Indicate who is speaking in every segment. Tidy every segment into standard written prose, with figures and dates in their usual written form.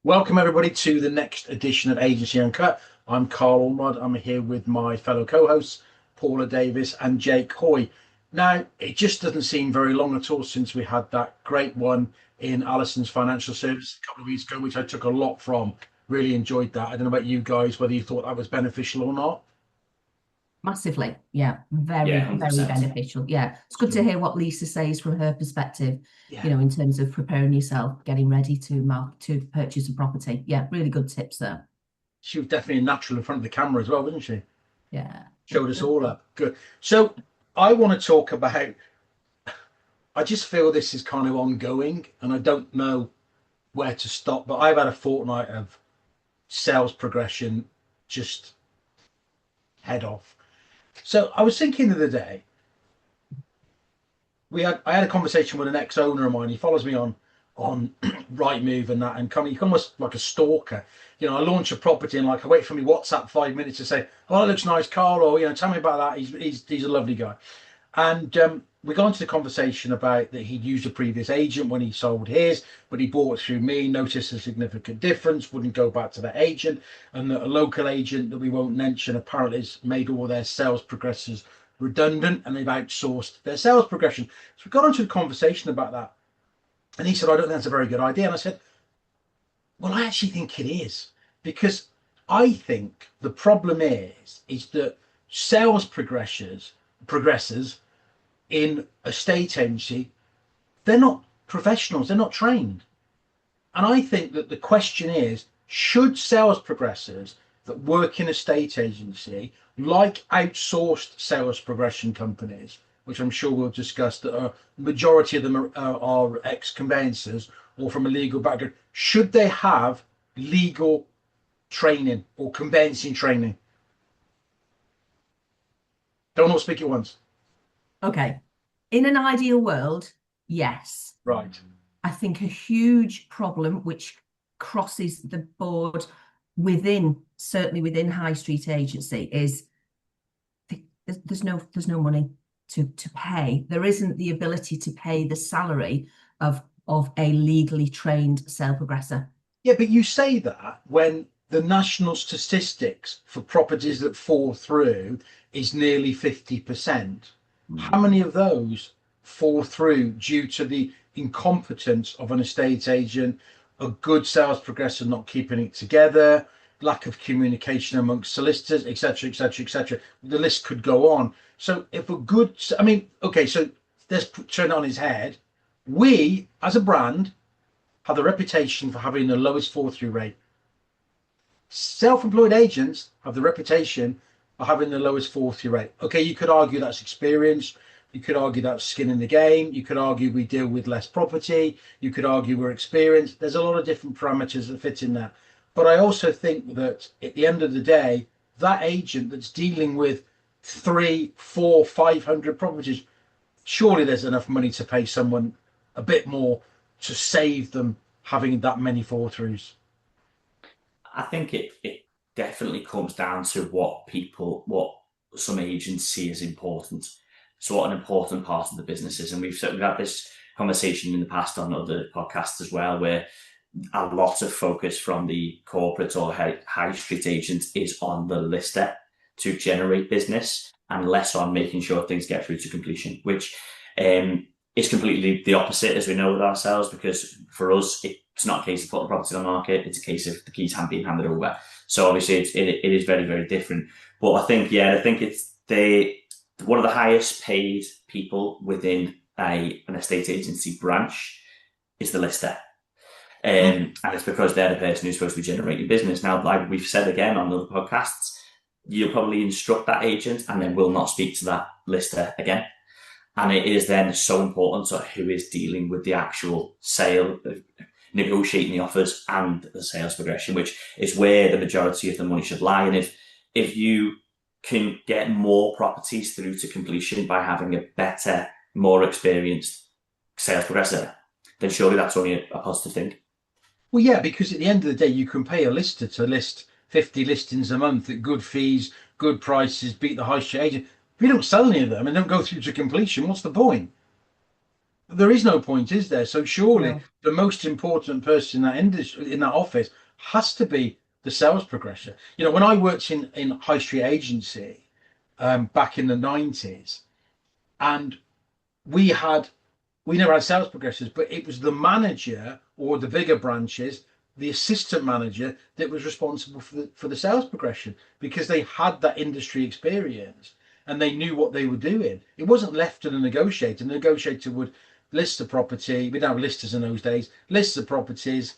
Speaker 1: Welcome everybody to the next edition of Agency Uncut. I'm Karl Ormerod. I'm here with my fellow co-hosts, Paula Davies and Jake Hoy. Now, it just doesn't seem very long at all since we had that great one in Alison's Financial Services a couple of weeks ago, which I took a lot from. Really enjoyed that. I don't know about you guys, whether you thought that was beneficial or not.
Speaker 2: Massively, yeah, very,
Speaker 3: Yeah,
Speaker 2: very
Speaker 3: 100%.
Speaker 2: beneficial. Yeah, it's good to hear what Lisa says from her perspective,
Speaker 1: Yeah.
Speaker 2: in terms of preparing yourself, getting ready to purchase a property. Yeah, really good tips there.
Speaker 1: She was definitely a natural in front of the camera as well, wasn't she?
Speaker 2: Yeah.
Speaker 1: Showed us all up. Good. So I want to talk about, I just feel this is kind of ongoing and I don't know where to stop, but I've had a fortnight of sales progression just head off. So I was thinking the other day, I had a conversation with an ex-owner of mine. He follows me on Rightmove and that, and he's almost like a stalker. I launch a property and I wait for me WhatsApp 5 minutes to say, "Oh, that looks nice, Karl," or tell me about that. He's a lovely guy. And we got into the conversation about that he'd used a previous agent when he sold his, but he bought through me, noticed a significant difference, wouldn't go back to that agent, and that a local agent that we won't mention apparently has made all their sales progressors redundant and they've outsourced their sales progression. So we got into a conversation about that. And he said, "I don't think that's a very good idea." And I said, "Well, I actually think it is, because I think the problem is that sales progressors in a state agency, they're not professionals, they're not trained. And I think that the question is, should sales progressors that work in a state agency, like outsourced sales progression companies, which I'm sure we'll discuss, that are majority of them are ex-conveyancers or from a legal background, should they have legal training or conveyancing training?" Don't all speak at once.
Speaker 2: Okay. In an ideal world, yes.
Speaker 1: Right.
Speaker 2: I think a huge problem which crosses the board certainly within high street agency is there's no money to pay. There isn't the ability to pay the salary of a legally trained sale progressor.
Speaker 1: Yeah, but you say that when the national statistics for properties that fall through is nearly 50%. How many of those fall through due to the incompetence of an estate agent, a good sales progressor not keeping it together, lack of communication amongst solicitors, etc., etc., etc. The list could go on. So if a good, okay, so let's turn it on his head. We, as a brand, have the reputation for having the lowest fall through rate. Self-employed agents have the reputation of having the lowest fall through rate. Okay, you could argue that's experience. You could argue that's skin in the game. You could argue we deal with less property. You could argue we're experienced. There's a lot of different parameters that fit in there. But I also think that at the end of the day, that agent that's dealing with 300, 400, 500 properties, surely there's enough money to pay someone a bit more to save them having that many fall throughs.
Speaker 3: I think it definitely comes down to what some agents see as important. So what an important part of the business is. And we've had this conversation in the past on other podcasts as well, where a lot of focus from the corporate or high street agents is on the lister to generate business and less on making sure things get through to completion, which is completely the opposite, as we know with ourselves, because for us, it's not a case of putting the property on the market, it's a case of the keys being handed over. So obviously it is very, very different. But I think it's one of the highest paid people within an estate agency branch is the lister. And it's because they're the person who's supposed to be generating business. Now, like we've said again on other podcasts, you'll probably instruct that agent and then will not speak to that lister again. And it is then so important to who is dealing with the actual sale, negotiating the offers and the sales progression, which is where the majority of the money should lie. And if you can get more properties through to completion by having a better, more experienced sales progressor, then surely that's only a positive thing.
Speaker 1: Well, yeah, because at the end of the day, you can pay a lister to list 50 listings a month at good fees, good prices, beat the high street agent. If you don't sell any of them and don't go through to completion, what's the point? There is no point, is there? So surely
Speaker 2: No.
Speaker 1: the most important person in that industry, in that office, has to be the sales progressor. You know, when I worked in high street agency back in the 90s, and we had we never had sales progressors, but it was the manager or the bigger branches, the assistant manager that was responsible for the sales progression because they had that industry experience and they knew what they were doing. It wasn't left to the negotiator. The negotiator would list the property. We didn't have listers in those days. List the properties.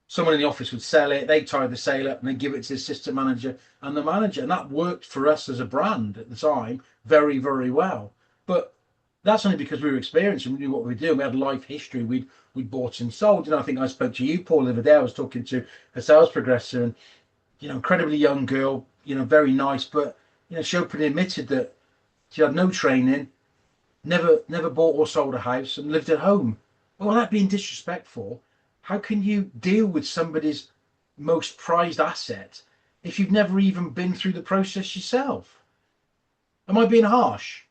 Speaker 1: Someone in the office would sell it. They tie the sale up and then give it to the assistant manager and the manager. And that worked for us as a brand at the time very, very well. But that's only because we were experienced and we knew what we were doing. We had life history. We'd bought and sold. You know, I think I spoke to you, Paul, the other day. I was talking to a sales progressor, and you know, incredibly young girl. You know, very nice, but you know, she openly admitted that she had no training, never bought or sold a house, and lived at home. Well, without being disrespectful, how can you deal with somebody's most prized asset if you've never even been through the process yourself? Am I being harsh?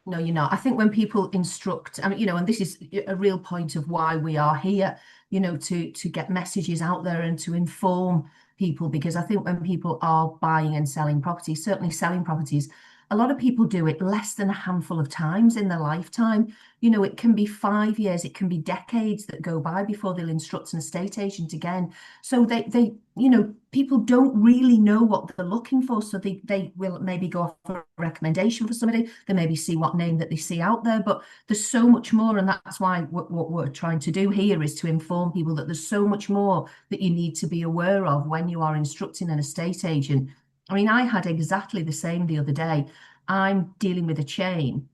Speaker 2: No, you're not. I think when people instruct, and you know, and this is a real point of why we are here, you know, to get messages out there and to inform people, because I think when people are buying and selling properties, certainly selling properties, a lot of people do it less than a handful of times in their lifetime. You know, it can be 5 years, it can be decades that go by before they'll instruct an estate agent again. So you know, people don't really know what they're looking for. So they will maybe go off for a recommendation for somebody. They maybe see what name that they see out there, but there's so much more. And that's why what we're trying to do here is to inform people that there's so much more that you need to be aware of when you are instructing an estate agent. I mean, I had exactly the same the other day. I'm dealing with a chain,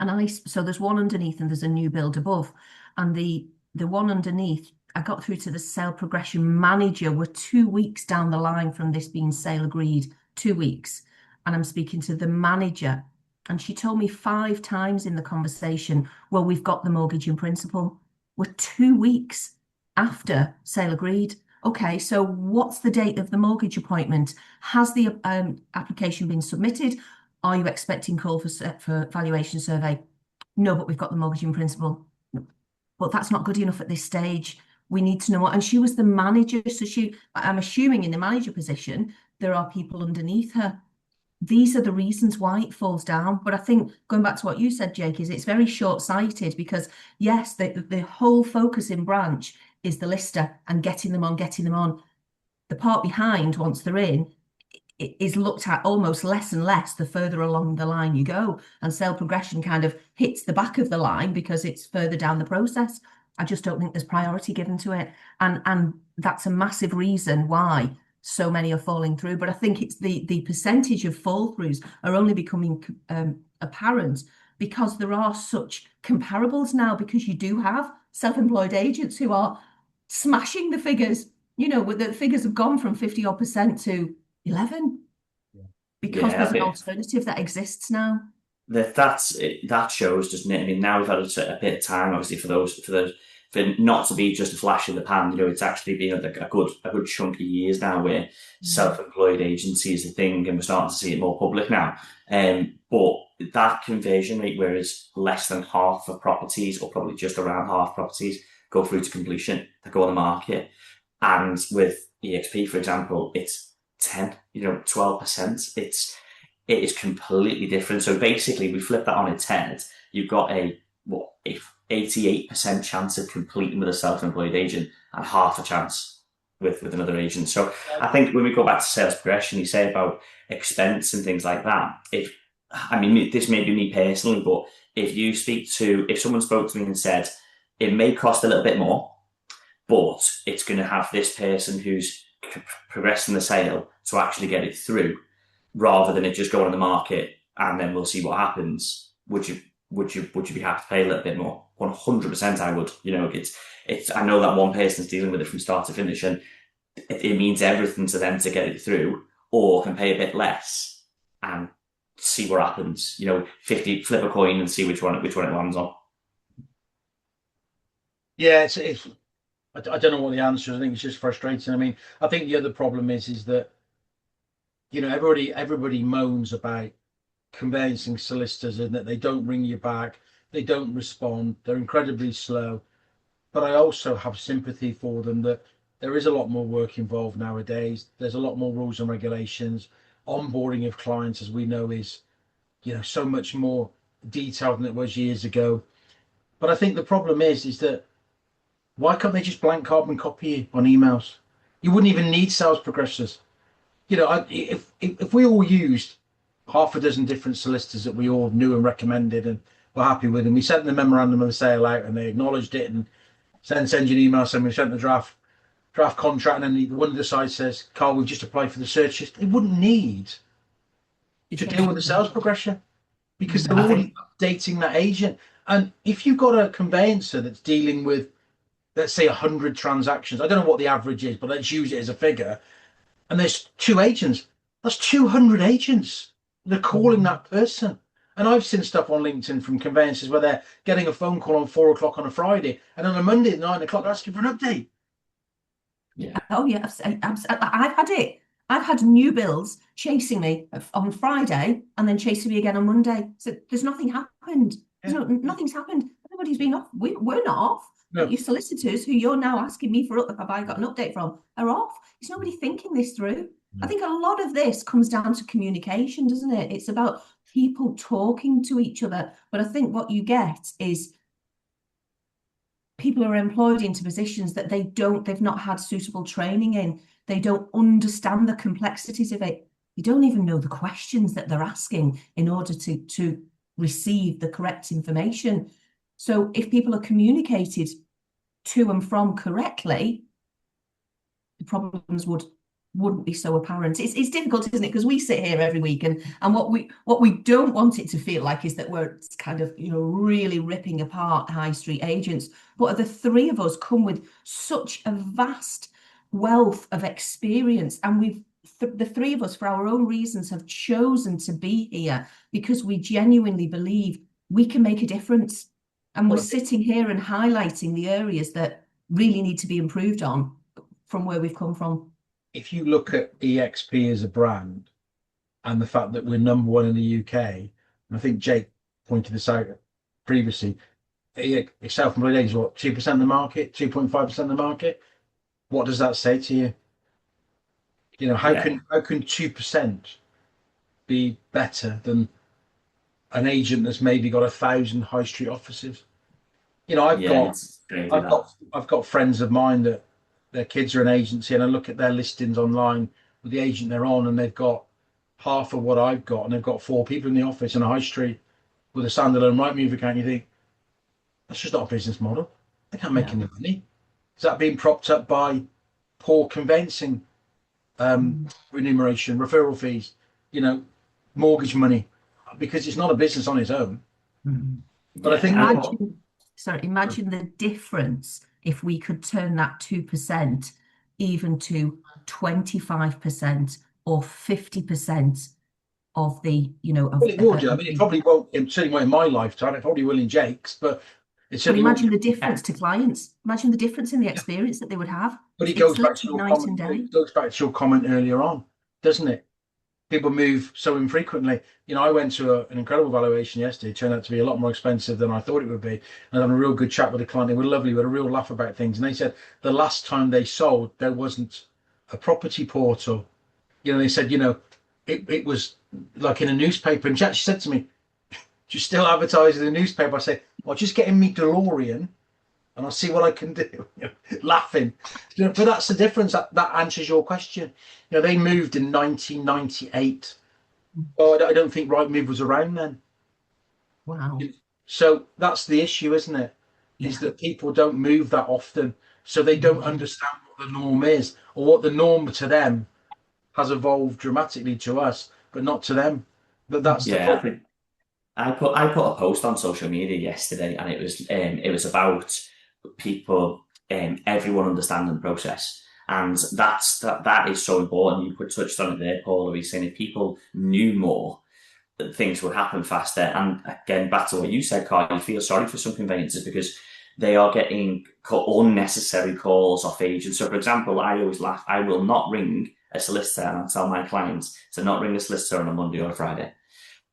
Speaker 2: and so there's one underneath and there's a new build above. And the one underneath, I got through to the sale progression manager. We're 2 weeks down the line from this being sale agreed, 2 weeks. And I'm speaking to the manager, and she told me 5 times in the conversation, well, we've got the mortgage in principle. We're 2 weeks after sale agreed. Okay, so what's the date of the mortgage appointment? Has the application been submitted? Are you expecting call for valuation survey? No, but we've got the mortgage in principle. But that's not good enough at this stage. We need to know what. And she was the manager, so I'm assuming in the manager position, there are people underneath her. These are the reasons why it falls down. But I think going back to what you said, Jake, is it's very short-sighted because yes, the whole focus in branch is the lister and getting them on. The part behind, once they're in, it is looked at almost less and less the further along the line you go. And sale progression kind of hits the back of the line because it's further down the process. I just don't think there's priority given to it. And that's a massive reason why so many are falling through. But I think it's the percentage of fall throughs are only becoming apparent because there are such comparables now, because you do have self-employed agents who are smashing the figures. You know, the figures have gone from 50% to 11 because there's an alternative that exists now.
Speaker 3: That shows, doesn't it? I mean, now we've had a bit of time, obviously, for not to be just a flash in the pan. You know, it's actually been a good chunk of years now where self-employed agency is a thing, and we're starting to see it more public now. But that conversion rate, whereas less than half of properties, or probably just around half properties, go through to completion, that go on the market, and with EXP, for example, it's 12%. It is completely different. So basically, we flip that on its head. You've got a 88% chance of completing with a self-employed agent and half a chance with another agent. So I think when we go back to sales progression, you say about expense and things like that. This may be me personally, but if someone spoke to me and said, it may cost a little bit more, but it's going to have this person who's progressing the sale to actually get it through, rather than it just going on the market and then we'll see what happens. Would you be happy to pay a little bit more? 100% I would. You know, I know that one person's dealing with it from start to finish, and it means everything to them to get it through, or can pay a bit less and see what happens. You know, 50, flip a coin and see which one it lands on.
Speaker 1: Yeah, I don't know what the answer is. I think it's just frustrating. I mean, I think the other problem is that, you know, everybody moans about conveyancing solicitors and that they don't ring you back. they don't respond, they're incredibly slow. But I also have sympathy for them that there is a lot more work involved nowadays. There's a lot more rules and regulations. Onboarding of clients, as we know, is, you know, so much more detailed than it was years ago. But I think the problem is that why can't they just blank carbon copy you on emails? You wouldn't even need sales progressors. You know, if we all used half a dozen different solicitors that we all knew and recommended and were happy with, and we sent the memorandum of the sale out and they acknowledged it, and send you an email saying we sent the draft contract, and then one of the sides says, Karl, we've just applied for the searches. They wouldn't need to deal with the sales progression because they're already updating that agent. And if you've got a conveyancer that's dealing with, let's say, 100 transactions, I don't know what the average is, but let's use it as a figure, and there's 2 agents, that's 200 agents. They're calling that person. And I've seen stuff on LinkedIn from conveyancers where they're getting a phone call on 4 o'clock on a Friday, and on a Monday at 9 o'clock, they're asking for an update.
Speaker 2: Yeah. Oh, yeah. I've had it. I've had new bills chasing me on Friday and then chasing me again on Monday. So there's nothing happened. Nothing's happened. Everybody's been off. We're not off. No. But your solicitors, who you're now asking me for, have I got an update from, are off. Is nobody thinking this through? No. I think a lot of this comes down to communication, doesn't it? It's about people talking to each other. But I think what you get is people are employed into positions that they've not had suitable training in. They don't understand the complexities of it. You don't even know the questions that they're asking in order to receive the correct information. So if people are communicated to and from correctly, the problems wouldn't be so apparent. It's difficult, isn't it? Because we sit here every week, and what we don't want it to feel like is that we're kind of, you know, really ripping apart high street agents. But the 3 of us come with such a vast wealth of experience, and the 3 of us, for our own reasons, have chosen to be here because we genuinely believe we can make a difference. And we're sitting here and highlighting the areas that really need to be improved on from where we've come from.
Speaker 1: If you look at EXP as a brand and the fact that we're number 1 in the UK, and I think Jake pointed this out previously, self-employed agents, what, 2% of the market, 2.5% of the market? What does that say to you? You know, how can 2% be better than an agent that's maybe got 1,000 high street offices? You know, I've got friends of mine that their kids are an agency, and I look at their listings online with the agent they're on, and they've got half of what I've got, and they've got 4 people in the office in a high street with a standalone Rightmove account. You think, that's just not a business model. They can't make any money. Is that being propped up by poor conveyancing remuneration, referral fees, you know, mortgage money? Because it's not a business on its own. But I think
Speaker 2: imagine the difference if we could turn that 2% even to 25% or 50% of the, you know,
Speaker 1: well, it would. I mean, it probably won't. It certainly won't in my lifetime. It probably will in Jake's, but it's.
Speaker 2: But imagine the difference to clients. Imagine the difference in the experience that they would have.
Speaker 1: But it goes back to your comment earlier on, doesn't it? People move so infrequently. You know, I went to an incredible valuation yesterday. It turned out to be a lot more expensive than I thought it would be. And I had a real good chat with the client. They were lovely. We had a real laugh about things. And they said the last time they sold, there wasn't a property portal. You know, they said, you know, it was like in a newspaper. And she actually said to me, do you still advertise in the newspaper? I said, well, just get in me DeLorean and I'll see what I can do. Laughing. You know, but that's the difference. That answers your question. You know, they moved in 1998. Oh, I don't think Rightmove was around then.
Speaker 2: Wow.
Speaker 1: So that's the issue, isn't it? Is that people don't move that often, so they don't understand what the norm is, or what the norm to them has evolved dramatically to us, but not to them. But that's the problem.
Speaker 3: I put a post on social media yesterday, and it was about people, everyone understanding the process, and that is so important. You touched on it there, Paula. We're saying if people knew more, that things would happen faster. And again, back to what you said, Karl, you feel sorry for some conveyancers because they are getting unnecessary calls off agents. So, for example, I always laugh. I will not ring a solicitor, and I tell my clients to not ring a solicitor on a Monday or a Friday.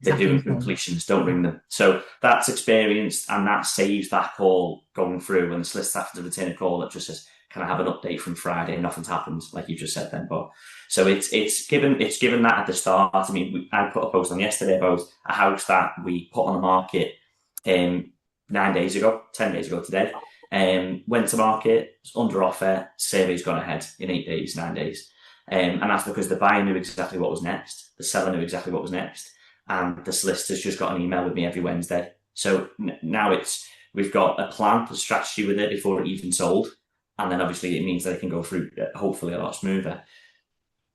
Speaker 3: they're doing completions, don't ring them. So that's experienced, and that saves that call going through when the solicitor has to return a call that just says, can I have an update from Friday? Nothing's happened, like you just said then. But so it's given that at the start. I mean, I put a post on yesterday about a house that we put on the market 10 days ago today. Went to market, under offer, survey's gone ahead in 8 days, 9 days. And that's because the buyer knew exactly what was next, the seller knew exactly what was next, and the solicitors just got an email with me every Wednesday. So now we've got a plan, a strategy with it before it even sold. And then obviously it means that it can go through, hopefully, a lot smoother.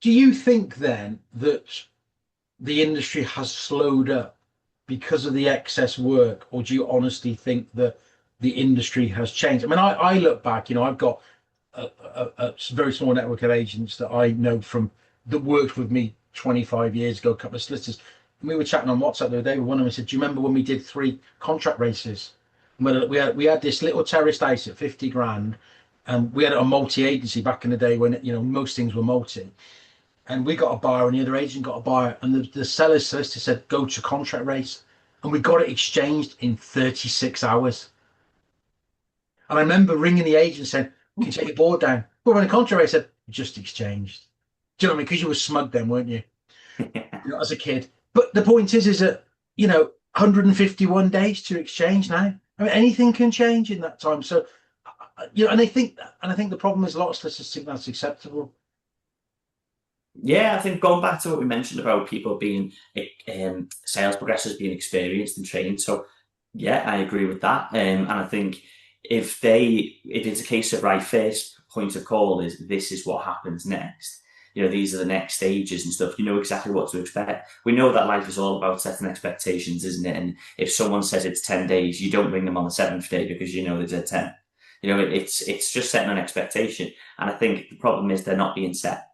Speaker 1: Do you think then that the industry has slowed up because of the excess work, or do you honestly think that the industry has changed? I mean, I look back, I've got a very small network of agents that I know from that worked with me 25 years ago, a couple of solicitors. And we were chatting on WhatsApp the other day with one of them and said, do you remember when we did 3 contract races? We had this little terraced house at 50 grand. And we had a multi-agency back in the day when, most things were multi. And we got a buyer and the other agent got a buyer. And the seller's solicitor said, go to contract race. And we got it exchanged in 36 hours. And I remember ringing the agent saying, can you take your board down? We're on a contract race. I said, just exchanged. Do you know what I mean? Because you were smug then, weren't you? As a kid. But the point is that, 151 days to exchange now. I mean, anything can change in that time. So, and I think the problem is a lot of solicitors think that's acceptable.
Speaker 3: Yeah, I think going back to what we mentioned about people being sales progressors being experienced and trained. So yeah, I agree with that. And I think if it's a case of, right, first point of call is this is what happens next. These are the next stages and stuff. You know exactly what to expect. We know that life is all about setting expectations, isn't it? And if someone says it's 10 days, you don't ring them on the 7th day because they're 10. It's just setting an expectation. And I think the problem is they're not being set.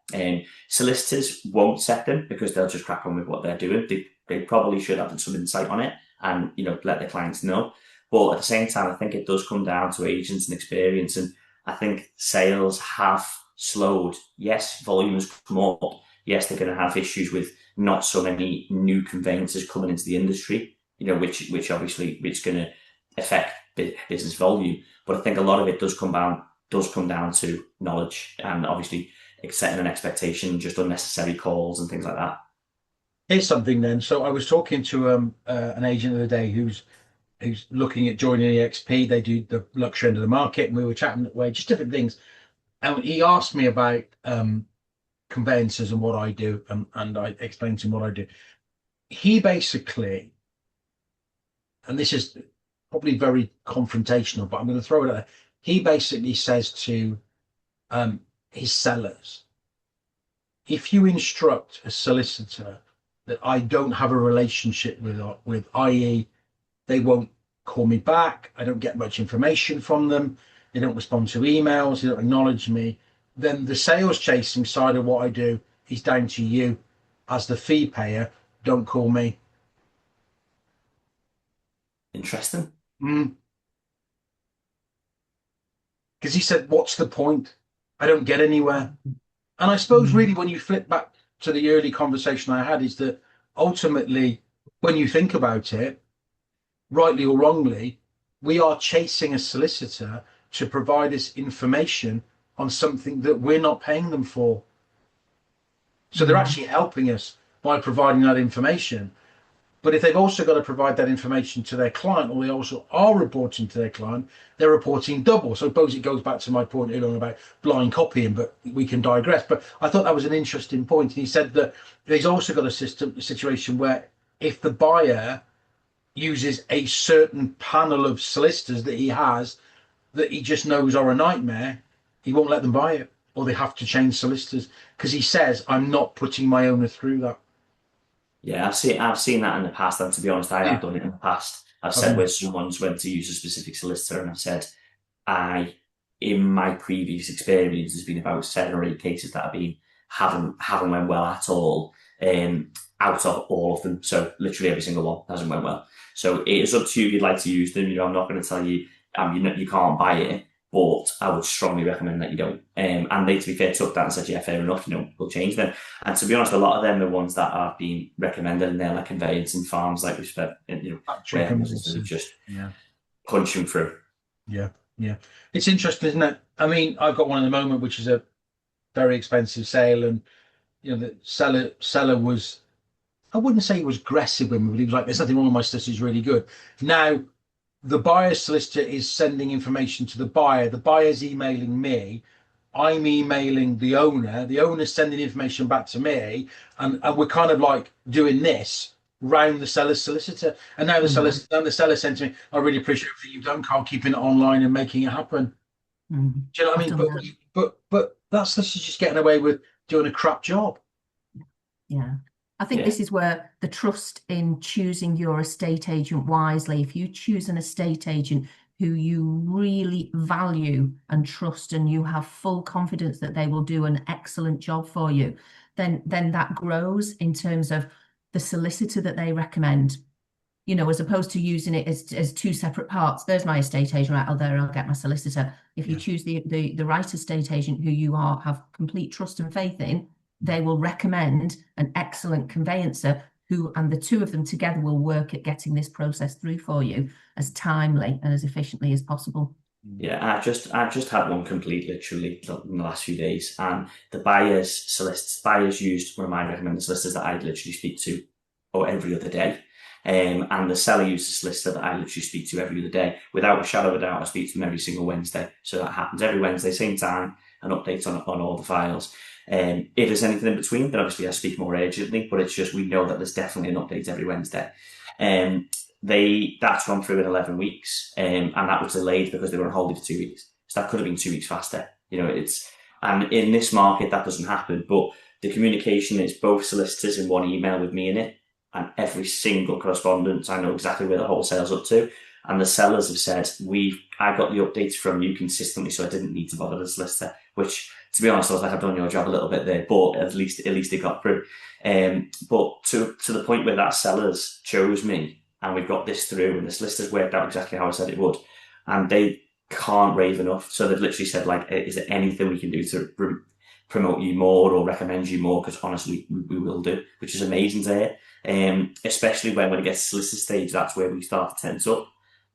Speaker 3: Solicitors won't set them because they'll just crack on with what they're doing. They probably should have some insight on it and, let their clients know. But at the same time, I think it does come down to agents and experience. And I think sales have slowed. Yes, volume has come up. Yes, they're going to have issues with not so many new conveyancers coming into the industry, which obviously it's going to affect business volume. But I think a lot of it does come down to knowledge and obviously setting an expectation, just unnecessary calls and things like that.
Speaker 1: Here's something then. So I was talking to an agent the other day who's looking at joining EXP. They do the luxury end of the market, and we were chatting that way, just different things. And he asked me about conveyancers and what I do, and I explained to him what I do. He basically, and this is probably very confrontational, but I'm going to throw it at her. He basically says to his sellers, if you instruct a solicitor that I don't have a relationship with, i.e. they won't call me back, I don't get much information from them, they don't respond to emails, they don't acknowledge me, then the sales chasing side of what I do is down to you as the fee payer. Don't call me.
Speaker 3: Interesting.
Speaker 1: Because he said, what's the point? I don't get anywhere. And I suppose really when you flip back to the early conversation I had, is that ultimately, when you think about it, rightly or wrongly, we are chasing a solicitor to provide us information on something that we're not paying them for. So they're actually helping us by providing that information. But if they've also got to provide that information to their client, or they also are reporting to their client, they're reporting double. So I suppose it goes back to my point earlier on about blind copying, but we can digress. But I thought that was an interesting point. And he said that he's also got a situation where if the buyer uses a certain panel of solicitors that he has, that he just knows are a nightmare, he won't let them buy it, or they have to change solicitors, because he says, I'm not putting my owner through that.
Speaker 3: Yeah, I've seen that in the past, and to be honest, I have done it in the past. I've said where someone's went to use a specific solicitor, and I've said, in my previous experience, there's been about 7 or 8 cases that have been haven't went well at all, out of all of them. So literally every single one hasn't went well. So it is up to you if you'd like to use them. I'm not going to tell you, you can't buy it. but I would strongly recommend that you don't. And they, to be fair, took that and said, yeah, fair enough, we'll change them. And to be honest, a lot of them are ones that are being recommended, and they're like conveyancing farms, like we've said, warehouses, just punching through.
Speaker 1: Yeah. It's interesting, isn't it? I mean, I've got one at the moment, which is a very expensive sale, and the seller was, I wouldn't say he was aggressive with me, but he was like, there's nothing wrong with my solicitor, is really good. Now, the buyer's solicitor is sending information to the buyer. The buyer's emailing me. I'm emailing the owner's sending information back to me, and we're kind of like doing this round the seller's solicitor. And now the seller sent to me, I really appreciate everything you've done, Karl, keeping it online and making it happen. Do you know what I mean? But that's just getting away with doing a crap job.
Speaker 2: Yeah. I think this is where the trust in choosing your estate agent wisely, if you choose an estate agent who you really value and trust, and you have full confidence that they will do an excellent job for you, then that grows in terms of the solicitor that they recommend, as opposed to using it as two separate parts. There's my estate agent, right? I'll get my solicitor. If you choose the right estate agent who you have complete trust and faith in, they will recommend an excellent conveyancer and the two of them together will work at getting this process through for you as timely and as efficiently as possible.
Speaker 3: Yeah, I've just had one complete literally in the last few days, and the buyers used one of my recommended solicitors that I literally speak to every other day. And the seller used a solicitor that I literally speak to every other day. Without a shadow of a doubt, I speak to them every single Wednesday. So that happens every Wednesday, same time, an update on all the files. If there's anything in between, then obviously I speak more urgently, but it's just, we know that there's definitely an update every Wednesday. That's gone through in 11 weeks, and that was delayed because they were on holiday for 2 weeks. So that could have been 2 weeks faster. And in this market, that doesn't happen, but the communication is both solicitors in one email with me in it, and every single correspondence, I know exactly where the wholesale's up to. And the sellers have said, I got the updates from you consistently, so I didn't need to bother the solicitor, which, to be honest, I was like, I've done your job a little bit there, but at least it got through. But to the point where that sellers chose me, and we've got this through, and the solicitors worked out exactly how I said it would, and they can't rave enough. So they've literally said, like, is there anything we can do to promote you more or recommend you more? Because honestly, we will do, which is amazing to hear. Especially when it gets to solicitor stage, that's where we start to tense up,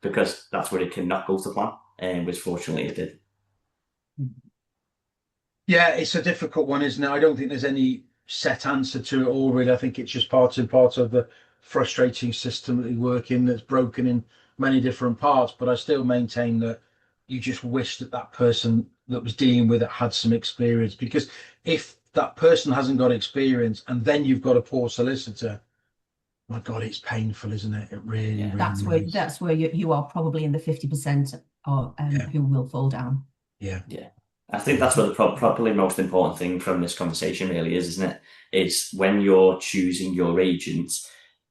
Speaker 3: because that's where it can not go to plan, which fortunately it did.
Speaker 1: Yeah, it's a difficult one, isn't it? I don't think there's any set answer to it all, really. I think it's just part of the frustrating system that we work in, that's broken in many different parts. But I still maintain that you just wish that person that was dealing with it had some experience, because if that person hasn't got experience and then you've got a poor solicitor, my God, it's painful, isn't it? It really, really is.
Speaker 2: That's where you are probably in the 50% who will fall down.
Speaker 1: Yeah.
Speaker 3: I think that's what the probably most important thing from this conversation really is, isn't it? Is when you're choosing your agent,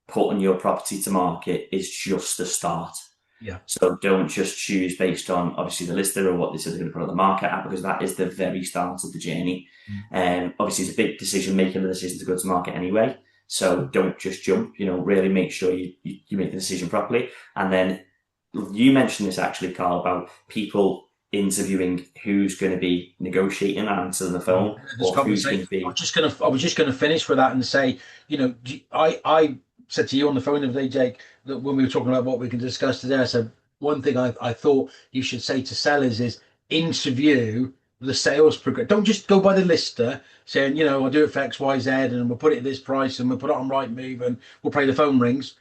Speaker 3: putting your property to market is just the start.
Speaker 1: Yeah.
Speaker 3: So don't just choose based on obviously the lister or what they said they're going to put on the market at, because that is the very start of the journey. Obviously it's a big decision, making the decision to go to market anyway. So don't just jump, really make sure you make the decision properly. And then you mentioned this actually, Karl, about people interviewing who's going to be negotiating and answering the phone, or who's going to be.
Speaker 1: I was just going to finish with that and say, I said to you on the phone the other day, Jake, that when we were talking about what we can discuss today, I said one thing I thought you should say to sellers is interview the sales progress. Don't just go by the lister saying, I'll do it for X, Y, Z, and we'll put it at this price, and we'll put it on Rightmove, and we'll play the phone rings.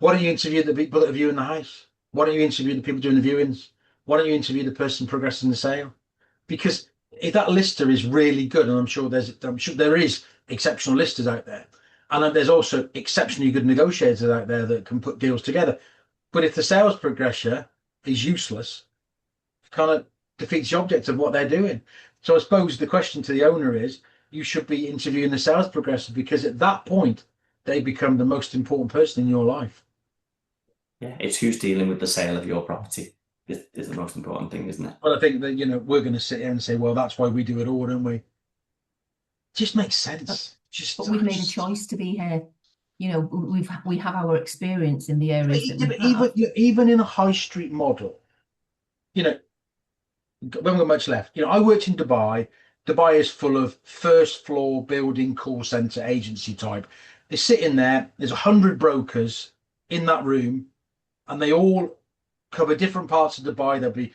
Speaker 1: Why don't you interview the people that are viewing the house? Why don't you interview the people doing the viewings? Why don't you interview the person progressing the sale? Because if that lister is really good, and I'm sure there is exceptional listers out there, and there's also exceptionally good negotiators out there that can put deals together. But if the sales progressor is useless, it kind of defeats the object of what they're doing. So I suppose the question to the owner is, you should be interviewing the sales progressor, because at that point they become the most important person in your life.
Speaker 3: Yeah, it's who's dealing with the sale of your property is the most important thing, isn't it?
Speaker 1: Well, I think that we're going to sit here and say, well, that's why we do it all, don't we? It just makes sense.
Speaker 2: But we've made a choice to be here. We have our experience in the areas that we have.
Speaker 1: Even in a high street model, we haven't got much left. You know, I worked in Dubai. Dubai is full of first floor building call center agency type. They sit in there. There's 100 brokers in that room, and they all cover different parts of Dubai. There'll be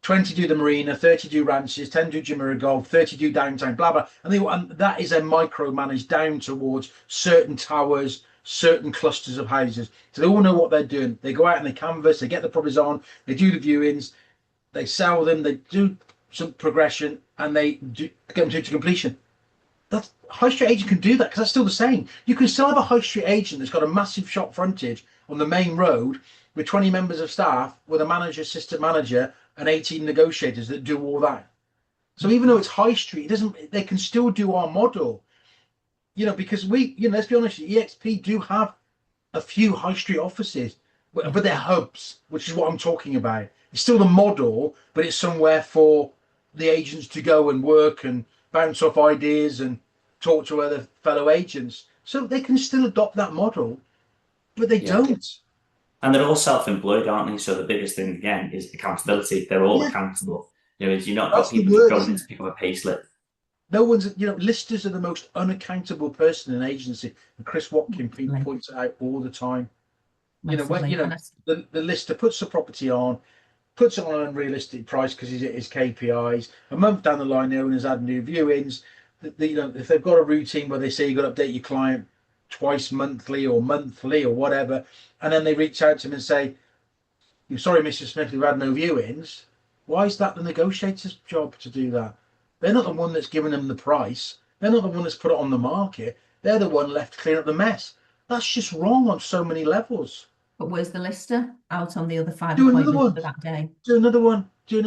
Speaker 1: 20 do the marina, 30 do ranches, 10 do Jumeirah Golf, 30 do downtown, blah, blah. And that is a micromanaged down towards certain towers, certain clusters of houses. So they all know what they're doing. They go out and they canvass, they get the properties on, they do the viewings, they sell them, they do some progression, and they get them to completion. That's high street agent can do that because that's still the same. You can still have a high street agent that's got a massive shop frontage on the main road with 20 members of staff, with a manager, assistant manager, and 18 negotiators that do all that. So even though it's high street, they can still do our model, you know, because let's be honest, EXP do have a few high street offices, but they're hubs, which is what I'm talking about. It's still the model, but it's somewhere for the agents to go and work and bounce off ideas and talk to other fellow agents. So they can still adopt that model, but they don't.
Speaker 3: And they're all self-employed, aren't they? So the biggest thing, again, is accountability. They're all accountable. You know, you're not got people going in to pick up a pay slip.
Speaker 1: No one's, you know, listers are the most unaccountable person in an agency. And Chris Watkin points it out all the time.
Speaker 2: Massively.
Speaker 1: You know, when the lister puts the property on, puts it on an unrealistic price because he's at his KPIs. A month down the line, the owner's had new viewings. You know, if they've got a routine where they say you've got to update your client twice monthly or whatever, and then they reach out to him and say, "I'm sorry, Mr. Smith, we've had no viewings." Why is that the negotiator's job to do that? They're not the one that's given them the price. They're not the one that's put it on the market. They're the one left to clean up the mess. That's just wrong on so many levels.
Speaker 2: But where's the lister? Out on the other 5
Speaker 1: Do another one
Speaker 2: for that day.
Speaker 1: Do another one. You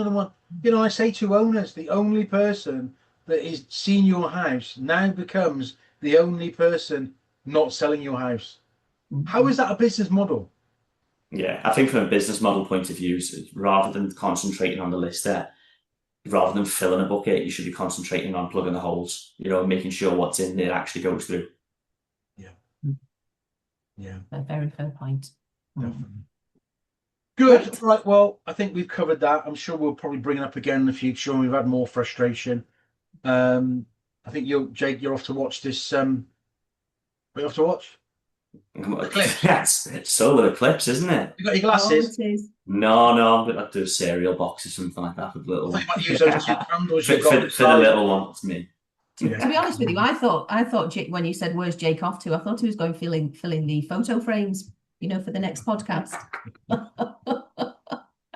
Speaker 1: know, I say to owners, the only person that is seeing your house now becomes the only person not selling your house. How is that a business model?
Speaker 3: Yeah, I think from a business model point of view, rather than concentrating on the lister, rather than filling a bucket, you should be concentrating on plugging the holes, you know, making sure what's in there actually goes through.
Speaker 1: Yeah.
Speaker 2: A very fair point.
Speaker 1: Definitely. Good. Right. Well, I think we've covered that. I'm sure we'll probably bring it up again in the future when we've had more frustration. I think Jake, you're off to watch this. What are you off to watch?
Speaker 3: Yes, it's so with Eclipse, isn't it?
Speaker 1: You got your glasses?
Speaker 3: No, I'm going to do a cereal box or something like that for the little one.
Speaker 1: I thought you might use those two candles you've got
Speaker 3: for the little one, it's me.
Speaker 2: To be honest with you, I thought Jake, when you said where's Jake off to, I thought he was going filling the photo frames, you know, for the next podcast.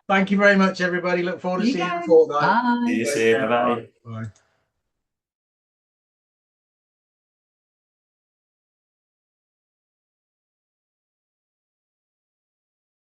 Speaker 1: Thank you very much, everybody. Look forward to seeing you in a fortnight.
Speaker 2: Bye.
Speaker 3: See you soon. Bye.